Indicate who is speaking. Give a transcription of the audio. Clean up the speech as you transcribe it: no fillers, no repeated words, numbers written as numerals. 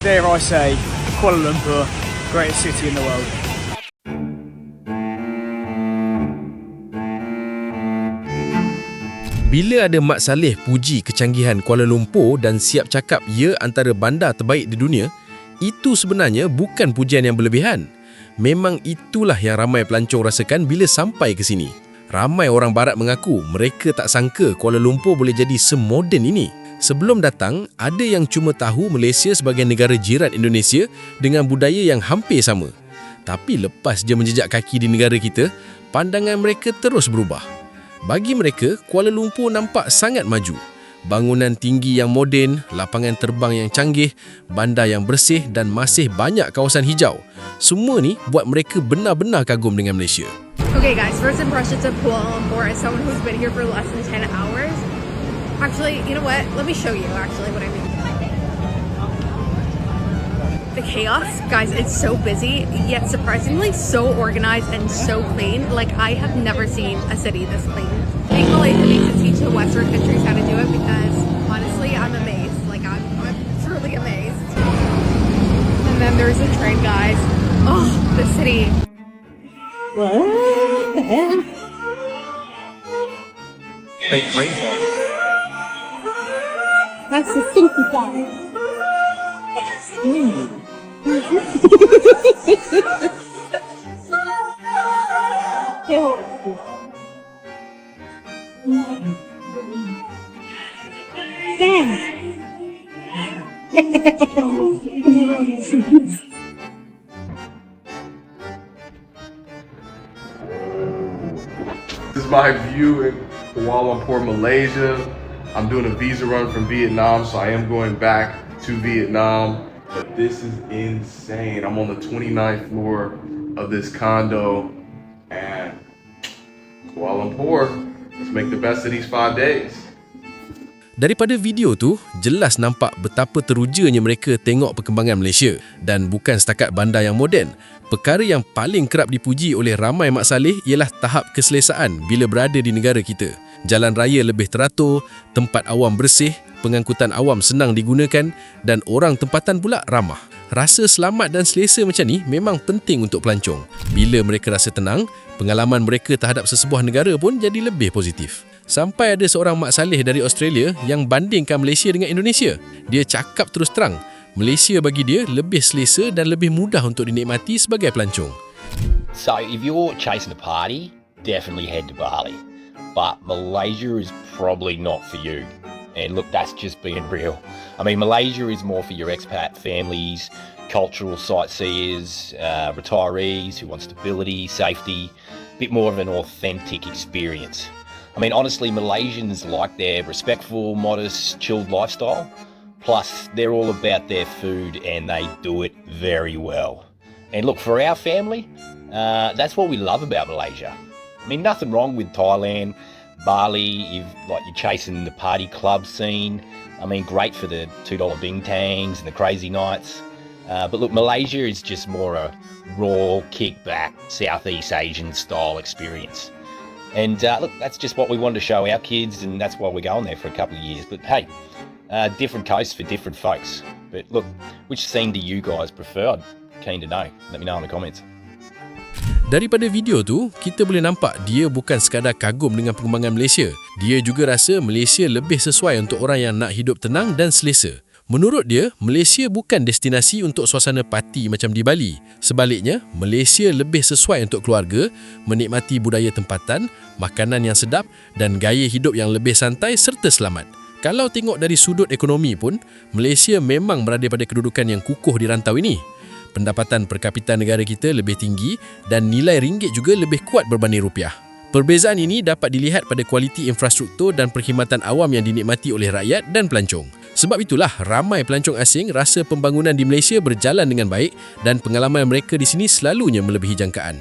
Speaker 1: Dare I say, Kuala Lumpur, greatest city in the world.
Speaker 2: Bila ada Mak Saleh puji kecanggihan Kuala Lumpur dan siap cakap ia antara bandar terbaik di dunia, itu sebenarnya bukan pujian yang berlebihan. Memang itulah yang ramai pelancong rasakan bila sampai ke sini. Ramai orang barat mengaku mereka tak sangka Kuala Lumpur boleh jadi semoden ini. Sebelum datang, ada yang cuma tahu Malaysia sebagai negara jiran Indonesia dengan budaya yang hampir sama. Tapi lepas je menjejak kaki di negara kita, pandangan mereka terus berubah. Bagi mereka, Kuala Lumpur nampak sangat maju. Bangunan tinggi yang moden, lapangan terbang yang canggih, bandar yang bersih dan masih banyak kawasan hijau. Semua ni buat mereka benar-benar kagum dengan Malaysia.
Speaker 3: Okay guys, first impressions of Kuala Lumpur as someone who's been here for less than 10 hours. Actually, you know what? Let me show you actually what I mean. The chaos, guys, it's so busy, yet surprisingly so organized and so clean. Like, I have never seen a city this clean. I think Malaysia needs to teach the Western countries how to do it because, honestly, I'm amazed. Like, I'm truly amazed. And then there's the train, guys. Oh, the city.
Speaker 4: What the hell?
Speaker 1: Fake rainfall.
Speaker 4: That's the stinky guy.
Speaker 5: This is my view in Kuala Lumpur, Malaysia. I'm doing a visa run from Vietnam, so I am going back to Vietnam. But this is insane. I'm on the 29th floor of this condo and Kuala Lumpur. Let's make the best of these 5 days.
Speaker 2: Daripada video tu, jelas nampak betapa terujanya mereka tengok perkembangan Malaysia. Dan bukan setakat bandar yang moden. Perkara yang paling kerap dipuji oleh ramai Mak Saleh ialah tahap keselesaan bila berada di negara kita. Jalan raya lebih teratur, tempat awam bersih, pengangkutan awam senang digunakan dan orang tempatan pula ramah. Rasa selamat dan selesa macam ni memang penting untuk pelancong. Bila mereka rasa tenang, pengalaman mereka terhadap sesebuah negara pun jadi lebih positif. Sampai ada seorang Mak Saleh dari Australia yang bandingkan Malaysia dengan Indonesia. Dia cakap terus terang, Malaysia bagi dia lebih selesa dan lebih mudah untuk dinikmati sebagai pelancong.
Speaker 6: So if you're chasing a party, definitely head to Bali. But Malaysia is probably not for you. And look, that's just being real. I mean, Malaysia is more for your expat families, cultural sightseers, retirees who want stability, safety, a bit more of an authentic experience. I mean, honestly, Malaysians like their respectful, modest, chilled lifestyle. Plus, they're all about their food and they do it very well. And look, for our family, that's what we love about Malaysia. I mean, nothing wrong with Thailand, Bali, if like you're chasing the party club scene. I mean, great for the $2 bintangs and the crazy nights. But look, Malaysia is just more a raw, kickback, Southeast Asian style experience. And look, that's just what we wanted to show our kids, and that's why we're going there for a couple of years. But hey, different coasts for different folks. But look, which scene do you guys prefer? I'm keen to know. Let me know in the comments.
Speaker 2: Daripada video tu, kita boleh nampak dia bukan sekadar kagum dengan perkembangan Malaysia. Dia juga rasa Malaysia lebih sesuai untuk orang yang nak hidup tenang dan selesa. Menurut dia, Malaysia bukan destinasi untuk suasana parti macam di Bali. Sebaliknya, Malaysia lebih sesuai untuk keluarga, menikmati budaya tempatan, makanan yang sedap dan gaya hidup yang lebih santai serta selamat. Kalau tengok dari sudut ekonomi pun, Malaysia memang berada pada kedudukan yang kukuh di rantau ini. Pendapatan per kapita negara kita lebih tinggi dan nilai ringgit juga lebih kuat berbanding rupiah. Perbezaan ini dapat dilihat pada kualiti infrastruktur dan perkhidmatan awam yang dinikmati oleh rakyat dan pelancong. Sebab itulah ramai pelancong asing rasa pembangunan di Malaysia berjalan dengan baik dan pengalaman mereka di sini selalunya melebihi jangkaan.